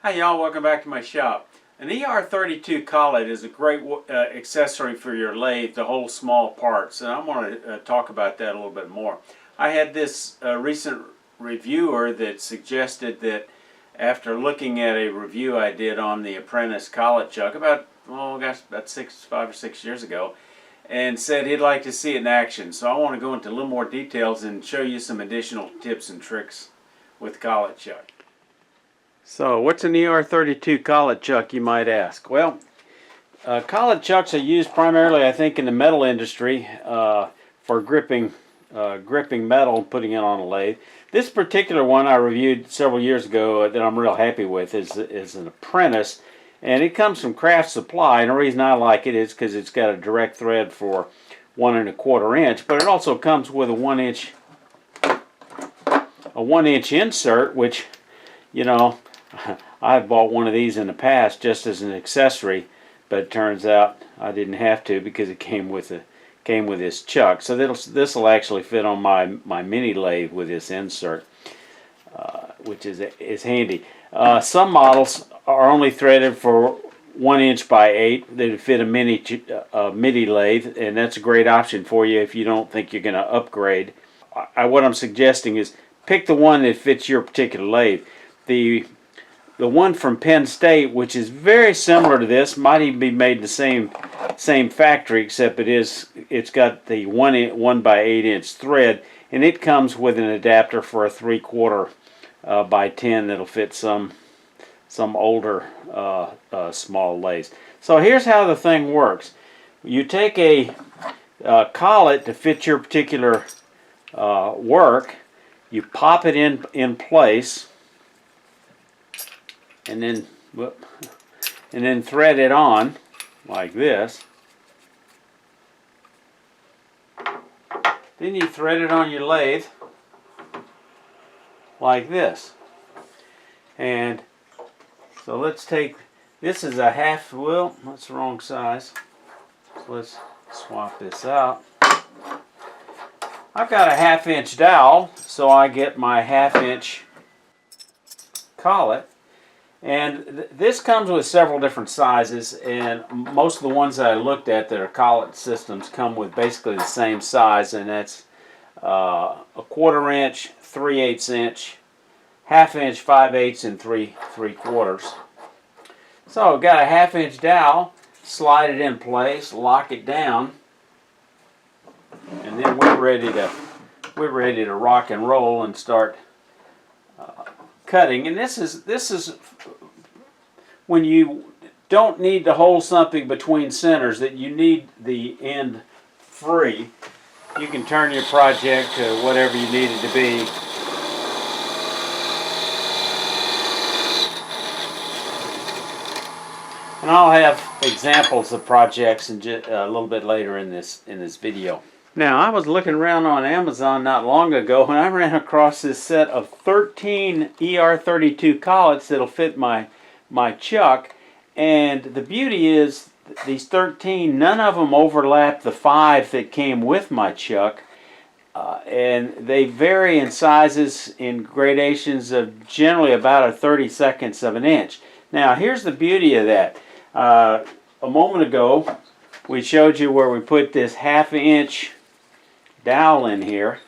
Hi y'all, welcome back to my shop. An ER32 Collet is a great accessory for your lathe to hold small parts, and I'm going to talk about that a little bit more. I had this recent reviewer that suggested that after looking at a review I did on the Apprentice Collet Chuck about 5 or 6 years ago, and said he'd like to see it in action. So I want to go into a little more details and show you some additional tips and tricks with Collet Chuck. So what's an ER32 Collet Chuck, you might ask? Well, Collet Chucks are used primarily, I think, in the metal industry for gripping metal and putting it on a lathe. This particular one I reviewed several years ago that I'm real happy with is an Apprentice, and it comes from Craft Supply, and the reason I like it is because it's got a direct thread for 1 1/4 inch, but it also comes with a 1 inch insert, which, you know, I've bought one of these in the past just as an accessory, but it turns out I didn't have to because it came with this chuck. So this will actually fit on my mini lathe with this insert, which is handy. Some models are only threaded for 1 inch by 8. They fit a mini lathe, and that's a great option for you if you don't think you're going to upgrade. What I'm suggesting is pick the one that fits your particular lathe. The one from Penn State, which is very similar to this, might even be made in the same factory, except it's got the 1 by 8 inch thread, and it comes with an adapter for a 3/4 by 10 that'll fit some older small lathes. So here's how the thing works. You take a collet to fit your particular work, you pop it in place, and then thread it on like this. Then you thread it on your lathe like this. And so let's take, this is a half, well, that's the wrong size. So let's swap this out. I've got a 1/2 inch dowel, so I get my 1/2 inch collet. And this comes with several different sizes, and most of the ones that I looked at that are collet systems come with basically the same size, and that's a 1/4 inch, 3/8 inch, 1/2 inch, 5/8, and 3/4. So I've got a 1/2 inch dowel, slide it in place, lock it down, and then we're ready to rock and roll and start cutting. And this is when you don't need to hold something between centers, that you need the end free. You can turn your project to whatever you need it to be. And I'll have examples of projects a little bit later in this video. Now, I was looking around on Amazon not long ago, and I ran across this set of 13 ER32 collets that'll fit my chuck. And the beauty is, these 13, none of them overlap the 5 that came with my chuck. And they vary in sizes in gradations of generally about a 32nd of an inch. Now, here's the beauty of that. A moment ago, we showed you where we put this 1/2 inch dowel in here,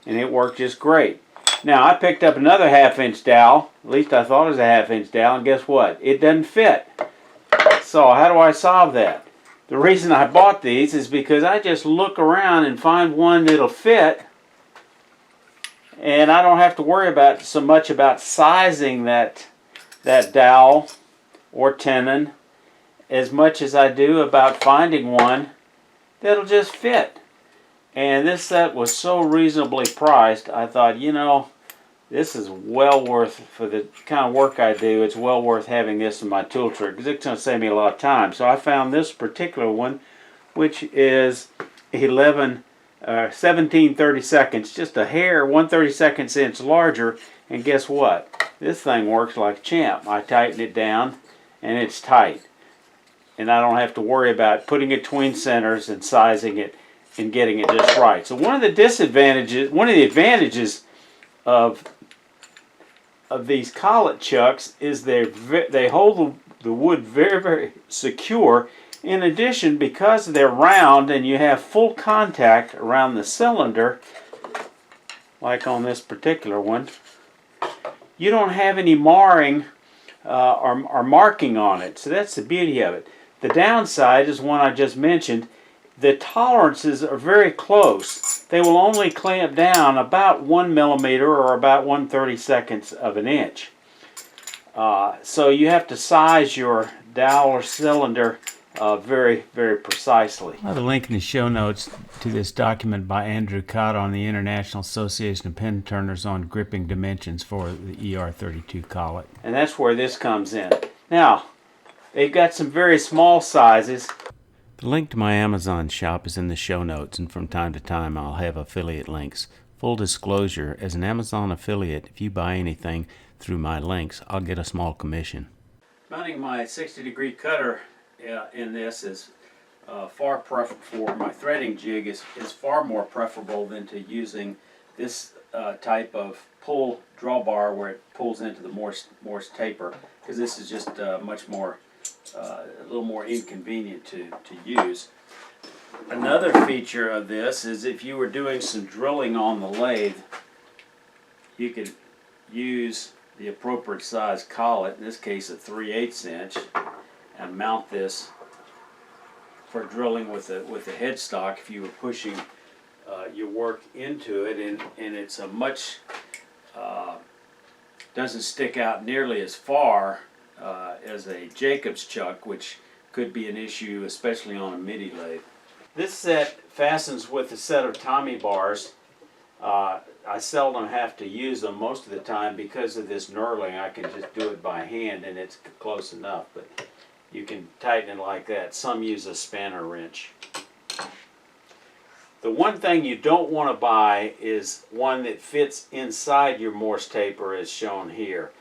and it worked just great. Now I picked up another 1/2 inch dowel, at least I thought it was a 1/2 inch dowel, and guess what? It doesn't fit. So how do I solve that? The reason I bought these is because I just look around and find one that'll fit, and I don't have to worry so much about sizing that dowel or tenon as much as I do about finding one that'll just fit. And this set was so reasonably priced, I thought, you know, this is well worth, for the kind of work I do, it's well worth having this in my tool trip because it's going to save me a lot of time. So I found this particular one, which is 17/32, just a hair, 1/32 inch larger, and guess what? This thing works like a champ. I tighten it down, and it's tight. And I don't have to worry about putting it between centers and sizing it and getting it just right. So one of the advantages of of these collet chucks is they hold the wood very, very secure. In addition, because they're round and you have full contact around the cylinder, like on this particular one, you don't have any marring or marking on it. So that's the beauty of it. The downside is one I just mentioned. The tolerances are very close. They will only clamp down about 1 millimeter or about 1/32 of an inch. So you have to size your dowel or cylinder very, very precisely. I have a link in the show notes to this document by Andrew Cotta on the International Association of Pen Turners on gripping dimensions for the ER32 Collet. And that's where this comes in. Now, they've got some very small sizes. The link to my Amazon shop is in the show notes, and from time to time I'll have affiliate links. Full disclosure, as an Amazon affiliate, if you buy anything through my links, I'll get a small commission. Mounting my 60-degree cutter in this is far preferable for my threading jig is far more preferable than to using this type of pull drawbar where it pulls into the Morse taper, because this is just much more a little more inconvenient to use. Another feature of this is if you were doing some drilling on the lathe, you could use the appropriate size collet, in this case a 3/8 inch, and mount this for drilling with the headstock if you were pushing your work into it, and it's a much doesn't stick out nearly as far as a Jacob's chuck, which could be an issue especially on a MIDI lathe. This set fastens with a set of Tommy bars. I seldom have to use them most of the time because of this knurling. I can just do it by hand and it's close enough, but you can tighten it like that. Some use a spanner wrench. The one thing you don't want to buy is one that fits inside your Morse taper as shown here,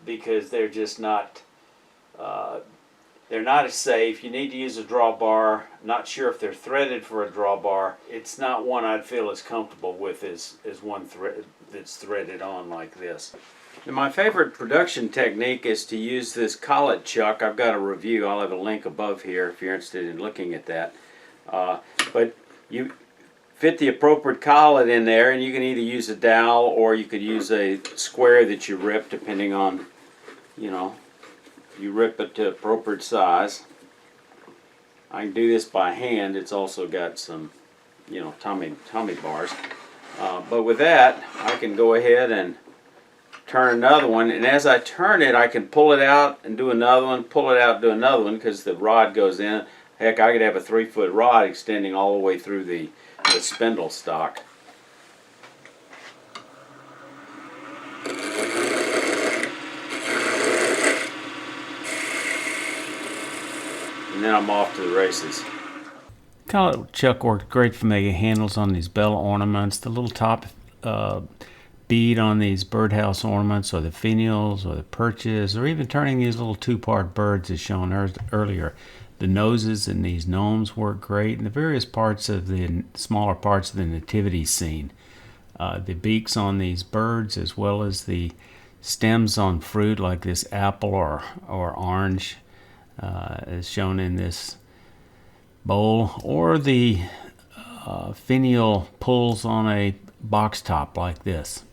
because they're just not they're not as safe. You need to use a drawbar. Not sure if they're threaded for a drawbar. It's not one I'd feel as comfortable with as one that's threaded on like this. Now, my favorite production technique is to use this Collet Chuck. I've got a review. I'll have a link above here if you're interested in looking at that. But you fit the appropriate collet in there, and you can either use a dowel or you could use a square that you rip, depending on, you know, you rip it to appropriate size. I can do this by hand. It's also got some, you know, Tommy bars. But with that, I can go ahead and turn another one, and as I turn it, I can pull it out and do another one, pull it out, do another one, because the rod goes in. Heck, I could have a 3-foot rod extending all the way through the spindle stock. And then I'm off to the races. Collet Chuck worked great for making handles on these bell ornaments, the little top bead on these birdhouse ornaments, or the finials, or the perches, or even turning these little two-part birds as shown earlier. The noses in these gnomes work great, and the various parts of the smaller parts of the nativity scene. The beaks on these birds, as well as the stems on fruit like this apple or orange, as shown in this bowl, or the finial pulls on a box top like this.